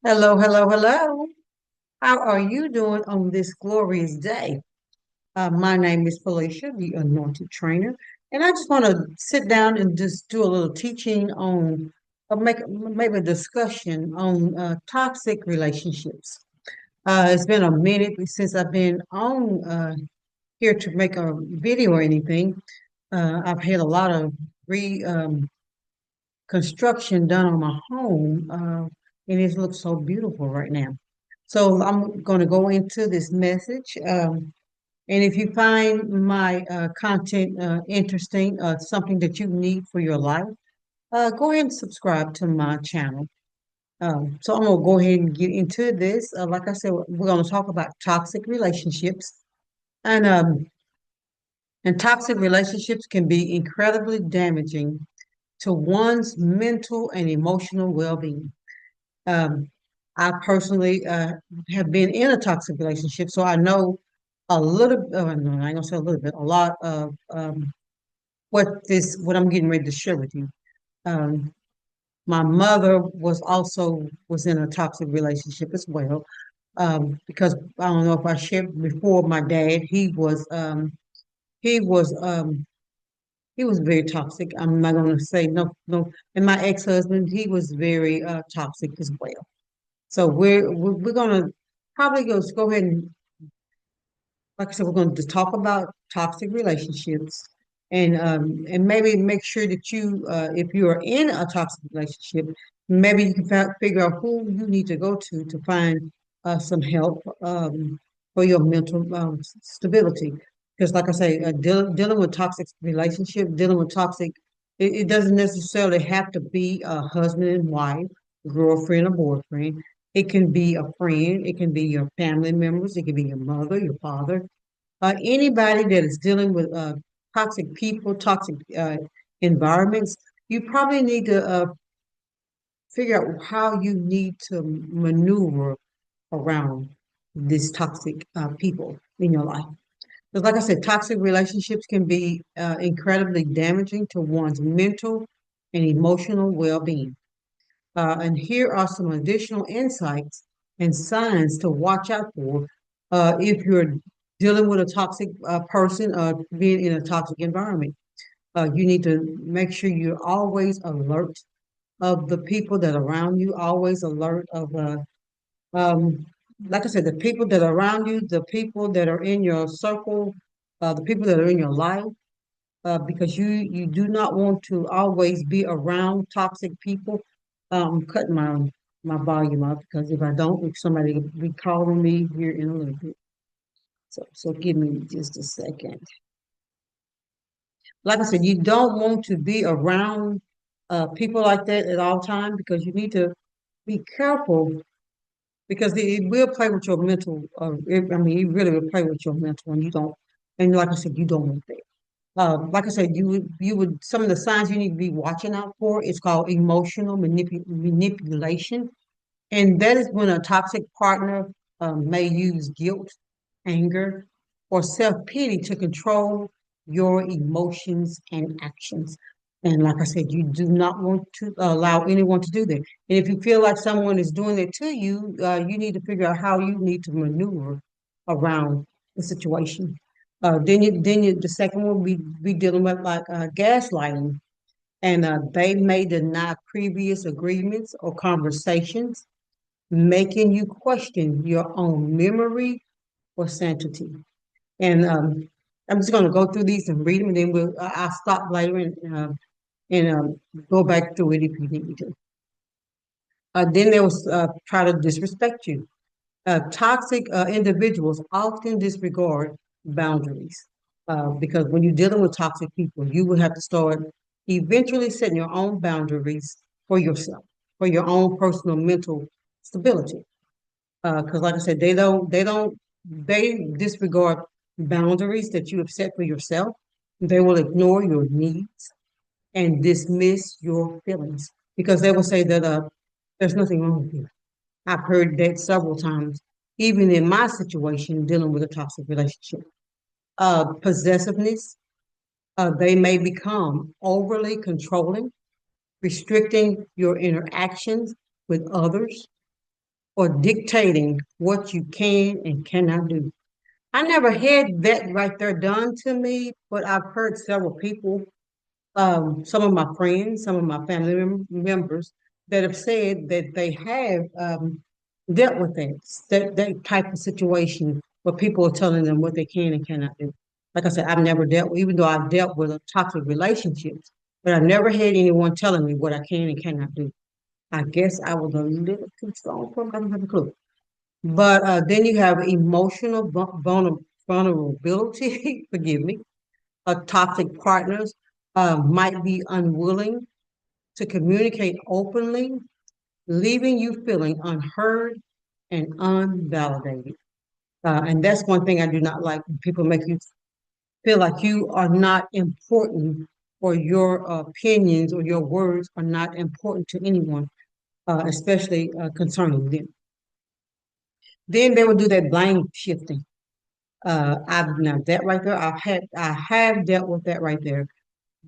Hello, hello, hello. How are you doing on this glorious day? My name is Felicia, the anointed trainer, and I just want to sit down and just do a little teaching on, make maybe a discussion on toxic relationships. It's been a minute since I've been on here to make a video or anything. I've had a lot of re construction done on my home, and it looks so beautiful right now. So I'm going to go into this message. And if you find my content interesting, something that you need for your life, go ahead and subscribe to my channel. So I'm going to go ahead and get into this. Like I said, we're going to talk about toxic relationships. And, um, and toxic relationships can be incredibly damaging to one's mental and emotional well-being. Um, I personally have been in a toxic relationship, so I know a little. No, I ain't gonna say a little bit. A lot of what I'm getting ready to share with you. Um, my mother was in a toxic relationship as well. Because I don't know if I shared before. My dad, he was he was very toxic. I'm not gonna say no, no. And my ex-husband, he was very toxic as well. So we're gonna probably go ahead and, like I said, we're going to talk about toxic relationships, and maybe make sure that if you are in a toxic relationship, maybe you can figure out who you need to go to find some help for your mental stability. Because, like I say, dealing with toxic relationship, dealing with toxic, it doesn't necessarily have to be a husband and wife, girlfriend or boyfriend. It can be a friend, it can be your family members, it can be your mother, your father, anybody that is dealing with toxic people, toxic environments. You probably need to figure out how you need to maneuver around these toxic people in your life. Because, like I said, toxic relationships can be incredibly damaging to one's mental and emotional well-being. And here are some additional insights and signs to watch out for if you're dealing with a toxic person or being in a toxic environment. You need to make sure you're always alert of the people that are around you, always alert of, um, like I said, the people that are around you, the people that are in your circle, the people that are in your life, because you do not want to always be around toxic people. I'm cutting my volume up because if I don't, somebody will be calling me here in a little bit. So give me just a second. Like I said, you don't want to be around people like that at all times because you need to be careful because it will play with your mental. I mean, it really will play with your mental, and you don't. And like I said, you don't want that. Like I said, you would some of the signs you need to be watching out for is called emotional manipulation, and that is when a toxic partner may use guilt, anger, or self-pity to control your emotions and actions. And like I said, you do not want to allow anyone to do that. And if you feel like someone is doing that to you, you need to figure out how you need to maneuver around the situation. The second one be dealing with like gaslighting, and they may deny previous agreements or conversations, making you question your own memory or sanity. And I'm just going to go through these and read them, and then I'll stop later and go back through it if you need me to. Then they will try to disrespect you. Toxic individuals often disregard boundaries because when you're dealing with toxic people, you will have to start eventually setting your own boundaries for yourself, for your own personal mental stability. Because, like I said, they disregard boundaries that you have set for yourself. They will ignore your needs and dismiss your feelings because they will say that there's nothing wrong with you. I've heard that several times, even in my situation dealing with a toxic relationship. Possessiveness, they may become overly controlling, restricting your interactions with others, or dictating what you can and cannot do. I never had that right there done to me, but I've heard several people, some of my friends, some of my family members that have said that they have dealt with that type of situation where people are telling them what they can and cannot do. Like I said, I've never dealt, even though I've dealt with toxic relationships, but I never had anyone telling me what I can and cannot do. I guess I was a little too strong for them. I don't have a clue. But then you have emotional vulnerability. Forgive me. Toxic partners might be unwilling to communicate openly, leaving you feeling unheard and unvalidated. And that's one thing I do not like when people make you feel like you are not important, or your opinions or your words are not important to anyone, especially concerning them. Then they will do that blame shifting. I've now that right there. I have dealt with that right there.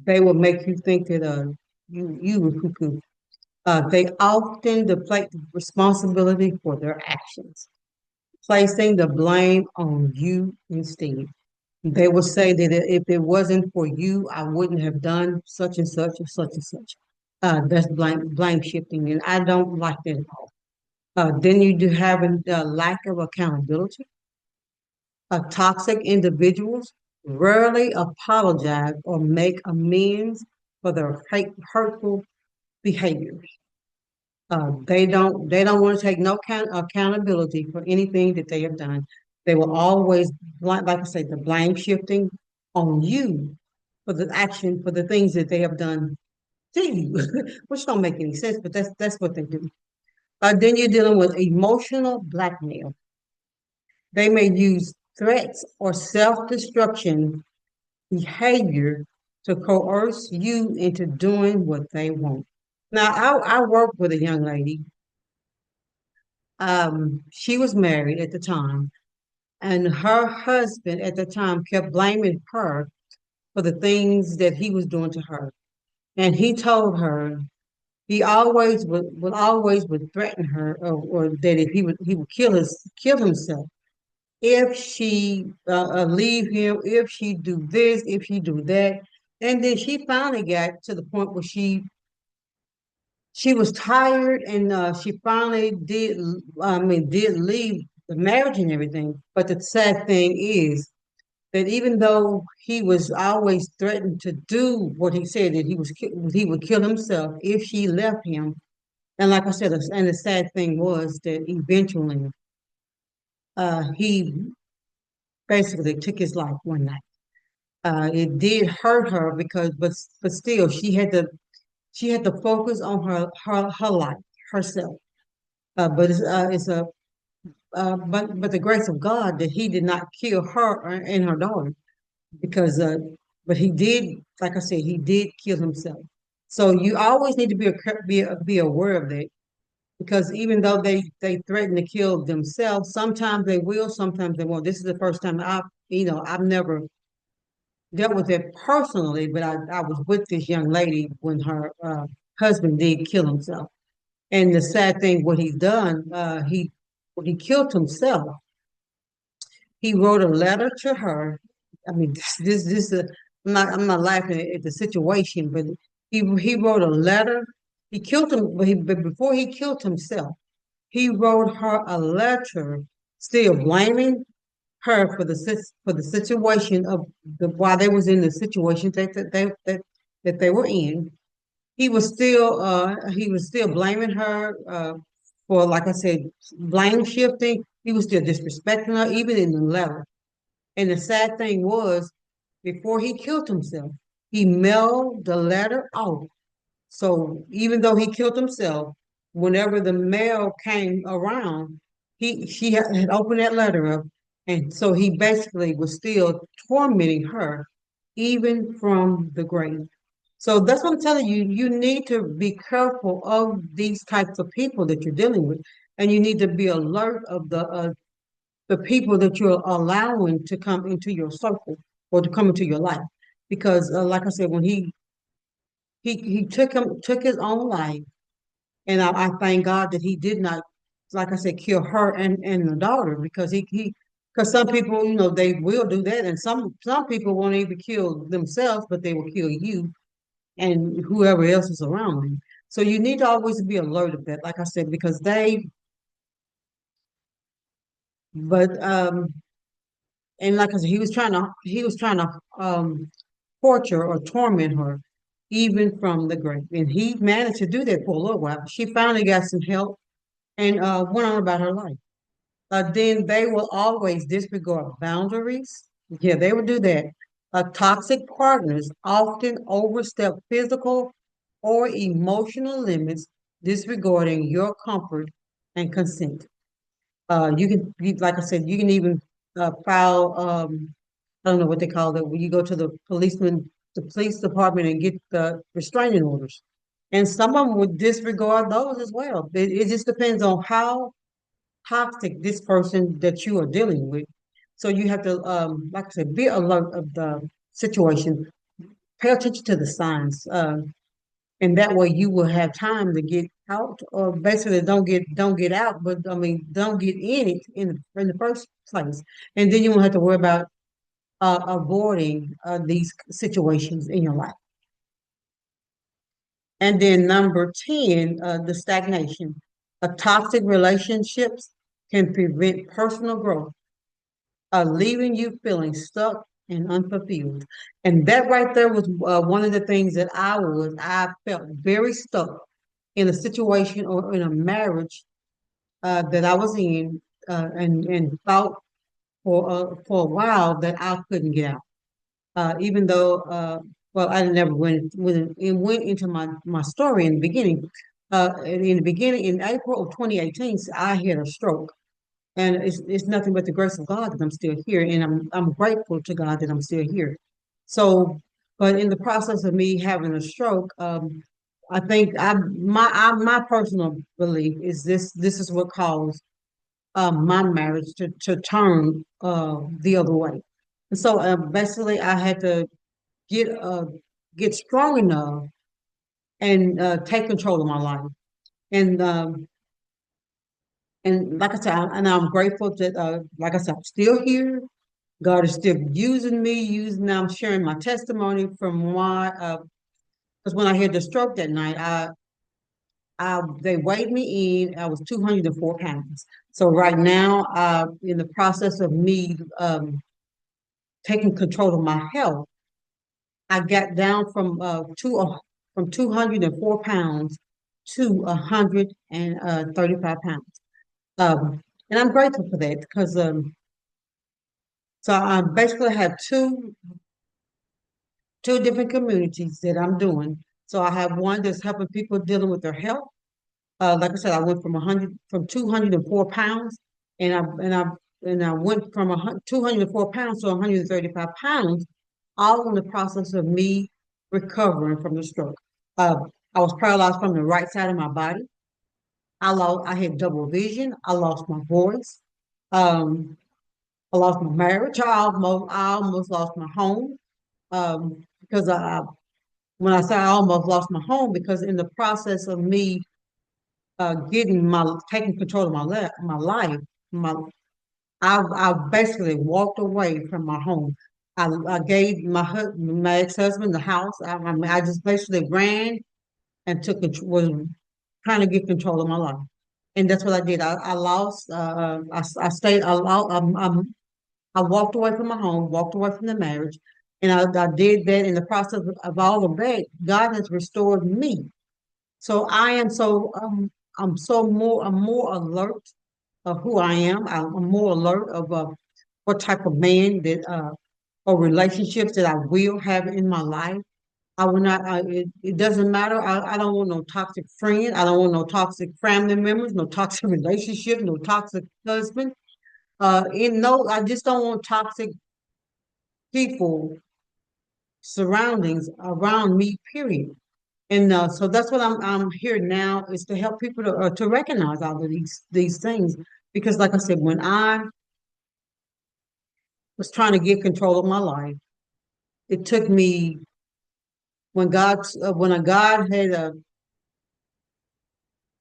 They will make you think that you were cuckoo. They often deflect responsibility for their actions, placing the blame on you instead. They will say that if it wasn't for you, I wouldn't have done such and such or such and such. That's blame shifting, and I don't like that at all. Then you do have a lack of accountability. Toxic individuals rarely apologize or make amends for their hurtful behaviors. They don't want to take no accountability for anything that they have done. They will always, like I say, the blame shifting on you for the action, for the things that they have done to you, which don't make any sense, but that's what they do. Then you're dealing with emotional blackmail. They may use threats or self-destruction behavior to coerce you into doing what they want. Now, I worked with a young lady. She was married at the time, and her husband at the time kept blaming her for the things that he was doing to her. And he told her he always would threaten her, or that if he would kill himself if she leave him, if she do this, if she do that. And then she finally got to the point where she was tired, and she finally did leave the marriage and everything. But the sad thing is that even though he was always threatened to do what he said, that he would kill himself if she left him. And like I said, and the sad thing was that eventually he basically took his life one night. It did hurt her because, but still, she had to focus on her life, herself. But it's a but the grace of God that He did not kill her and her daughter, because but He did, like I said, He did kill Himself. So you always need to be aware of that, because even though they threaten to kill themselves, sometimes they will, sometimes they won't. This is the first time I've never dealt with it personally, but I was with this young lady when her husband did kill himself. And the sad thing, what he's done, when he killed himself, he wrote a letter to her. I mean, I'm not laughing at the situation, but he wrote a letter. He killed him, but before he killed himself, he wrote her a letter, still blaming her for the situation of while they was in the situation that they were in. He was still blaming her for, like I said, blame shifting. He was still disrespecting her even in the letter. And the sad thing was, before he killed himself, he mailed the letter out. So even though he killed himself, whenever the mail came around, she had opened that letter up, and so he basically was still tormenting her, even from the grave. So that's what I'm telling you. You need to be careful of these types of people that you're dealing with, and you need to be alert of the people that you're allowing to come into your circle or to come into your life. Because, like I said, when he took his own life, and I thank God that he did not. like I said, kill her and the daughter because because some people, they will do that, and some people won't even kill themselves, but they will kill you and whoever else is around them. So you need to always be alert of that, like I said, because but and like I said, he was trying to torture or torment her, even from the grave, and he managed to do that for a little while. She finally got some help and went on about her life. Then they will always disregard boundaries. Yeah, they will do that. Toxic partners often overstep physical or emotional limits, disregarding your comfort and consent. Like I said, you can even file, I don't know what they call it, when you go to the police department and get the restraining orders. And some of them would disregard those as well. It just depends on how toxic this person that you are dealing with. So you have to, like I said, be alert of the situation. Pay attention to the signs, and that way you will have time to get out, or basically don't get out, but I mean don't get in it in the first place, and then you won't have to worry about avoiding these situations in your life. And then number 10, the stagnation. Toxic relationships can prevent personal growth, leaving you feeling stuck and unfulfilled. And that right there was one of the things that I felt very stuck in a situation or in a marriage that I was in, and thought for a while that I couldn't get out. Even though, well, I never went into my story in the beginning. In the beginning, in April of 2018, I had a stroke. And it's nothing but the grace of God that I'm still here, and I'm grateful to God that I'm still here. So, but in the process of me having a stroke, I think my personal belief is this is what caused my marriage to turn the other way. And so basically, I had to get uh, get strong enough and take control of my life. And like I said, and I'm grateful that, like I said, I'm still here. God is still using me, now I'm sharing my testimony from why, because when I had the stroke that night, they weighed me in, I was 204 pounds. So right now, in the process of me taking control of my health, I got down from 204 pounds to 135 pounds. And I'm grateful for that because so I basically have two different communities that I'm doing. So I have one that's helping people dealing with their health. Like I said, I went from 204 pounds, and I went from 204 pounds to 135 pounds, all in the process of me recovering from the stroke. Uh, I was paralyzed from the right side of my body. I had double vision. I lost my voice. Um, I lost my marriage. I almost lost my home. Because when I say I almost lost my home, because in the process of me taking control of my life, my I basically walked away from my home. I gave my ex-husband the house. I just basically ran and was trying to get control of my life, and that's what I did. I lost. I stayed. I walked away from my home, walked away from the marriage, and I did that. In the process of all of that, God has restored me. So I'm more alert of who I am. I'm more alert of what type of man that or relationships that I will have in my life. I will not. It doesn't matter. I don't want no toxic friend. I don't want no toxic family members. No toxic relationship. No toxic husband. No, I just don't want toxic people surroundings around me. Period. And so that's what I'm here now is to help people to recognize all of these things, because like I said, when I was trying to get control of my life, it took me when a God had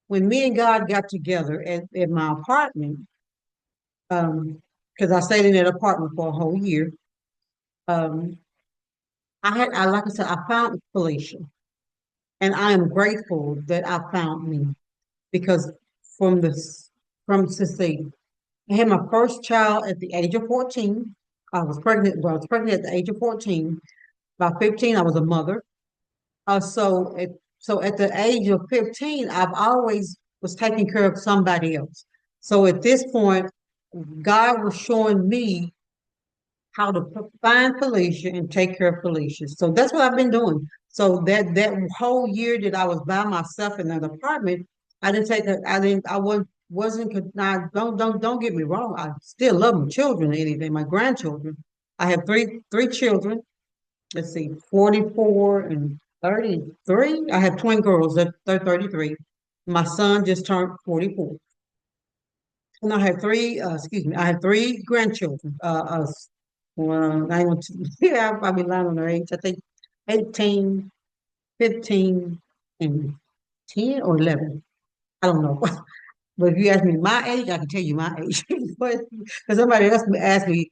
when me and God got together at my apartment, because I stayed in that apartment for a whole year, um, like I said, I found Felicia, and I am grateful that I found me because from this, from since they I had my first child at the age of 14. I was pregnant. Well, I was pregnant at the age of 14. By 15, I was a mother. So at the age of 15, I've always was taking care of somebody else. So at this point, God was showing me how to find Felicia and take care of Felicia. So that's what I've been doing. So that whole year that I was by myself in that apartment, I didn't take a, I didn't I wasn't I don't get me wrong. I still love my children and anything, my grandchildren. I have three children. Let's see, 44 and 33. I have twin girls that they're 33. My son just turned 44. And I have excuse me, I have three grandchildren. Well, I want to, yeah, I'll probably lying on their age. I think 18, 15, and 10 or 11. I don't know. But if you ask me my age, I can tell you my age. But because somebody else asked me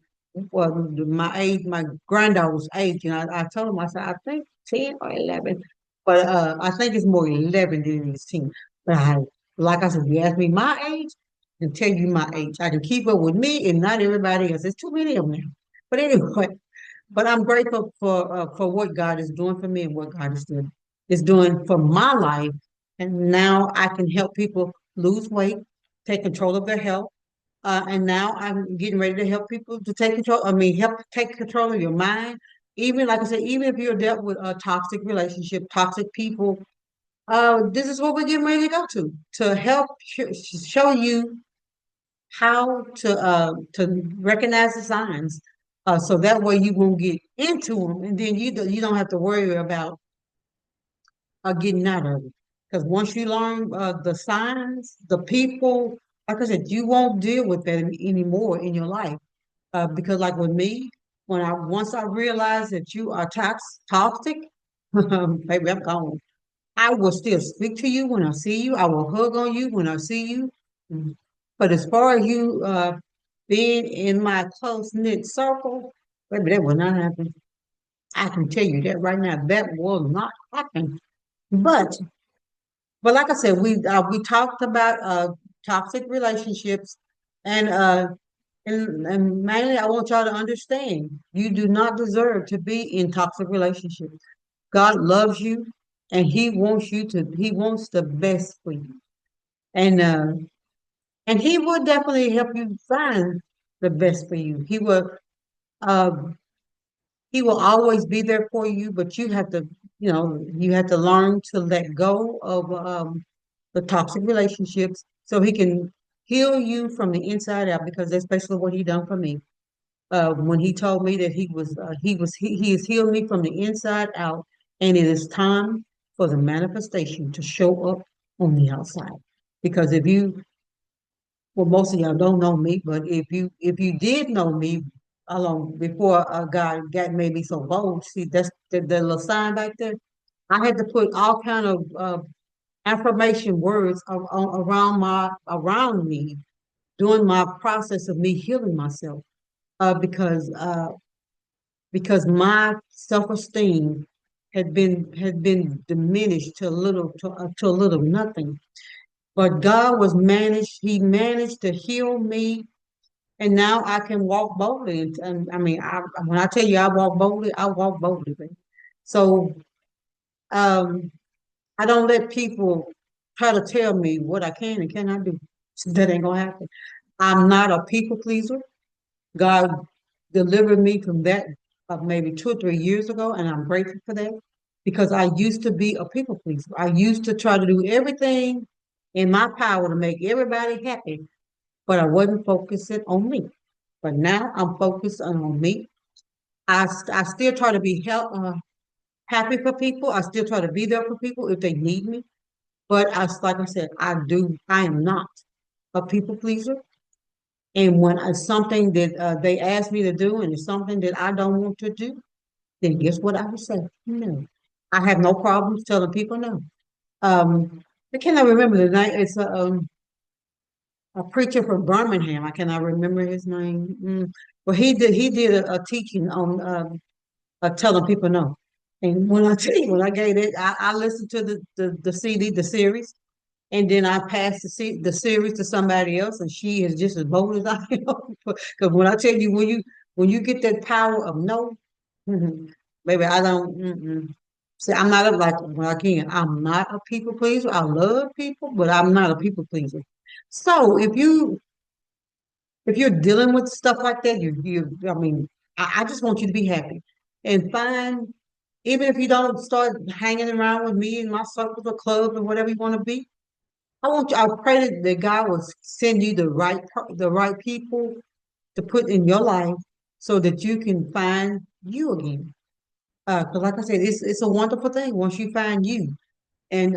well, my age, my granddaughter's age, and I told him, I said, I think 10 or 11. But I think it's more 11 than it is 10. But like I said, you ask me my age, I can tell you my age. I can keep up with me and not everybody else. There's too many of them now. But anyway, but I'm grateful for what God is doing for me and what God is doing for my life. And now I can help people lose weight, take control of their health. And now I'm getting ready to help people to take control. I mean, help take control of your mind. Even like I said, even if you're dealt with a toxic relationship, toxic people, this is what we're getting ready to go to help show you how to recognize the signs, so that way you won't get into them, and then you don't have to worry about getting out of it. Because once you learn the signs, the people, like I said, you won't deal with that anymore in your life. Because like with me, when I once I realized that you are toxic, baby, I'm gone. I will still speak to you when I see you. I will hug on you when I see you. Mm. But as far as you being in my close knit circle, baby, that will not happen. I can tell you that right now. That will not happen. But but like I said, we talked about toxic relationships, and and mainly I want y'all to understand you do not deserve to be in toxic relationships. God loves you, and He wants the best for you, and uh, and He will definitely help you find the best for you. Uh, He will always be there for you, but you have to learn to let go of the toxic relationships so He can heal you from the inside out, because that's basically what He done for me. When He told me that He has healed me from the inside out, and it is time for the manifestation to show up on the outside. Because well, most of y'all don't know me, but if you did know me along before God got made me so bold, see that's the little sign back there. I had to put all kind of affirmation words around me during my process of me healing myself, uh, because uh, because my self-esteem had been diminished to a little nothing. But God was managed. He managed to heal me, and now I can walk boldly. And I mean, when I tell you I walk boldly, baby. So um, I don't let people try to tell me what I can and cannot do. That ain't gonna happen. I'm not a people pleaser. God delivered me from that maybe 2 or 3 years ago, and I'm grateful for that because I used to be a people pleaser. I used to try to do everything in my power to make everybody happy, but I wasn't focusing on me. But now I'm focused on me. I still try to be happy for people. I still try to be there for people if they need me. But like I said, I am not a people pleaser. And when it's something that they ask me to do and it's something that I don't want to do, then guess what I would say? No. I have no problems telling people no. Um, I cannot remember the name. It's a preacher from Birmingham. I cannot remember his name. But he did a teaching on telling people no. And when I tell you, when I gave it, I listened to the CD, the series, and then I passed the series to somebody else, and she is just as bold as I am. Because when I tell you, when you get that power of no, baby, I don't. See, I'm not a, like well, again, I'm not a people pleaser. I love people, but I'm not a people pleaser. So if you're dealing with stuff like that, I mean, I just want you to be happy and find, even if you don't start hanging around with me in my circles or clubs or whatever you want to be. I pray that God will send you the right people to put in your life so that you can find you again. Because like I said, it's a wonderful thing once you find you, and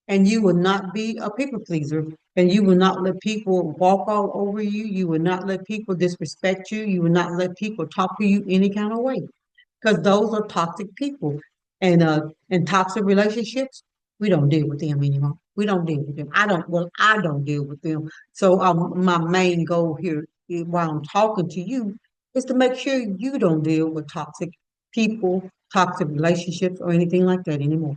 and you will not be a people pleaser, and you will not let people walk all over you. You will not let people disrespect you. You will not let people talk to you any kind of way, because those are toxic people. And toxic relationships, we don't deal with them anymore. We don't deal with them. I don't deal with them. So my main goal here while I'm talking to you is to make sure you don't deal with toxic people, toxic relationships, or anything like that anymore.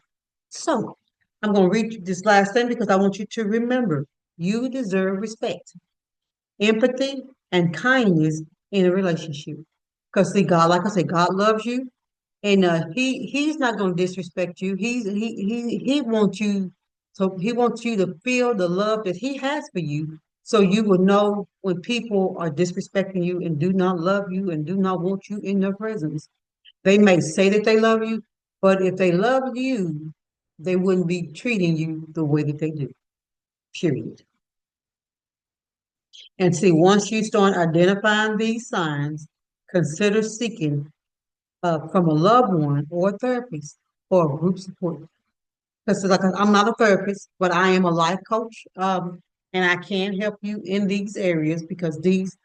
So I'm going to read this last thing because I want you to remember you deserve respect, empathy, and kindness in a relationship. Because see, God, like I said, God loves you, and he's not going to disrespect you. He wants you, so he wants you to feel the love that he has for you, so you will know when people are disrespecting you and do not love you and do not want you in their presence. They may say that they love you, but if they love you, they wouldn't be treating you the way that they do. Period. And see, once you start identifying these signs, consider seeking from a loved one or a therapist or a group support. Because like I'm not a therapist, but I am a life coach, and I can help you in these areas because these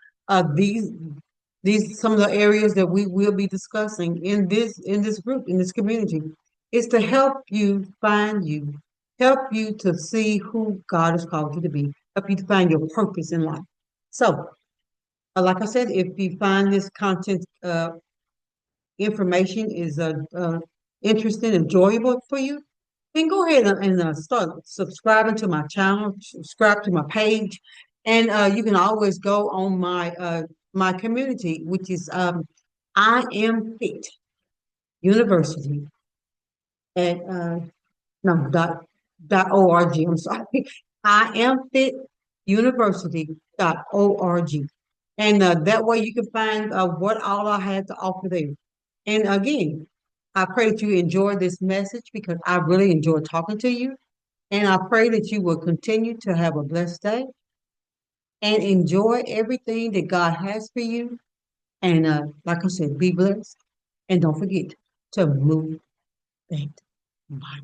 some of the areas that we will be discussing in this group in this community is to help you find you, help you to see who God has called you to be, help you to find your purpose in life. So, like I said, if you find this content information is interesting, enjoyable for you, then go ahead and start subscribing to my channel, subscribe to my page, and you can always go on my community, which is I Am Fit University at no dot org. I'm sorry, I Am Fit University dot org, and that way you can find what all I had to offer there. And again, I pray that you enjoy this message because I really enjoyed talking to you. And I pray that you will continue to have a blessed day and enjoy everything that God has for you. And like I said, be blessed. And don't forget to move that body.